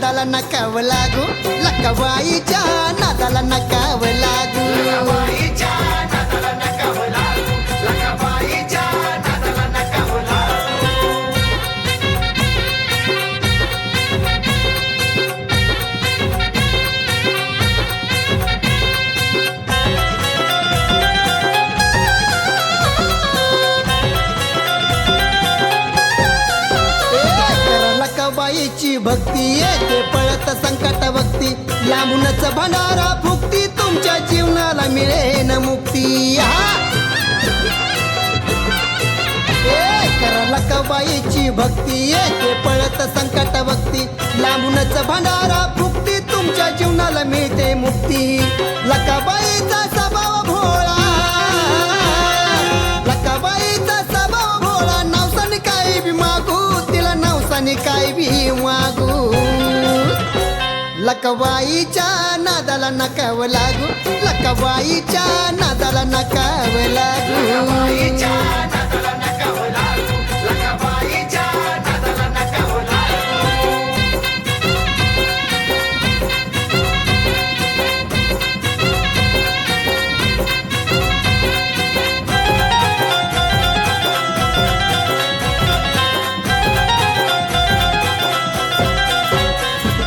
नादाला नकाव लागू, लकाबाईच्या नादाला नकाव लागू. लकाबाईच्या नादाला नकाव लागू, लकाबाईच्या नादाला नकाव लागू. लकाबाईची भक्ती येते पळत संकट भक्ती, लांबूनच भंडारा फुकती, तुमच्या जीवनाला मिळेन मुक्ती. करा लकाबाईची भक्ती येते पळत संकट भक्ती, लांबूनच भंडारा फुकती, तुमच्या जीवनाला मिळते मुक्ती. लकाबाईचा स्वभाव भोळा, लकाबाईचा स्वभाव भोळा, नवसाने काय बी मागू तिला, नवसाने काय बी मागू. लकाबाईच्या नादाला नकाव लागू, लकाबाईच्या नादाला नकाव लागू. लकाबाईच्या नादाला नकाव लागू, लकाबाईच्या नादाला नकाव लागू.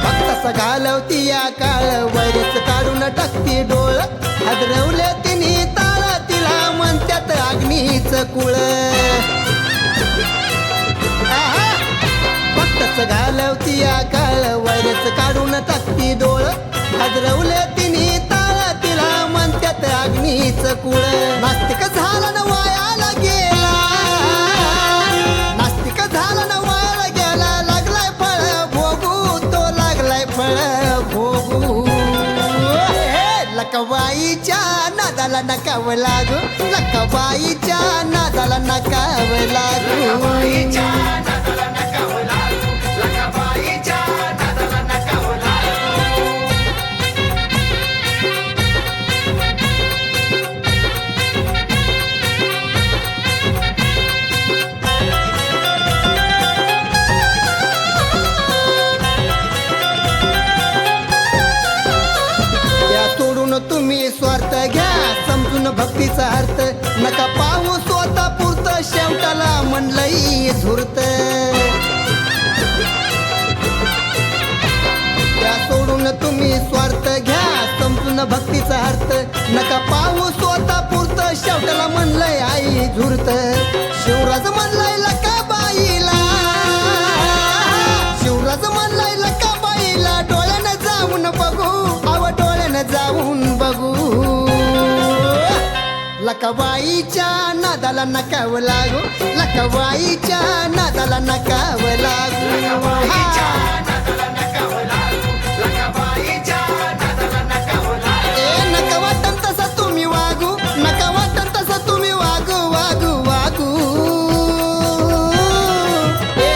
भक्ताचा घालवती या काळ, वैरच काढून टाकती डोळ, हादरवले तिने ताळ, तिला म्हणत्यात अग्नीच कुळ. भक्ताचा घालवती या काळ, वैरच काढून टाकती डोळ, हादरवले तिने ताळ, तिला म्हणत्यात अग्नीच कुळ. नास्तिक झाला न वायाला गेला, नास्तिक झाला न वायाला गेला, लागलाय फळ भोगू तो, लागलाय फळ भोगू. लकाबाईच्या नादाला नकाव लागू, लकाबाईच्या नादाला नकाव लागू. लकाबाईच्या नादाला नकाव लागू, लकाबाईच्या नादाला नकाव लागू. त्या सोडून तुम्ही स्वार्थ घ्या, समजून भक्तीचा अर्थ, नका पाहू स्वतः पुरत, शेवटाला म्हणलंय झुरत. त्या सोडून तुम्ही स्वार्थ घ्या, समजून भक्तीचा अर्थ, नका पाहू स्वतः पुरत, शेवटाला म्हणलंय आई झुरत. शिवराज म्हणलंय लकाबाईला, शिवराज म्हणलंय लकाबाईला, डोळ्यानं जाऊन बघू, आव डोळ्यानं जाऊन बघू. लकाबाईच्या नादाला नकाव लागू, लकाबाईच्या नादाला नकाव लागू. लकाबाईच्या नादाला नकाव लागू, लकाबाईच्या नादाला नकाव लागू. ए नका वाटन तसं तुम्ही वागू, नका वाटन तसं तुम्ही वागू, वागू वागू. ए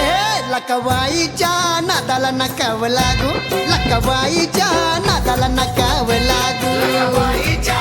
लकाबाईच्या नादाला नकाव लागू, लकाबाईच्या नादाला नकाव लागू. लकाबाईच्या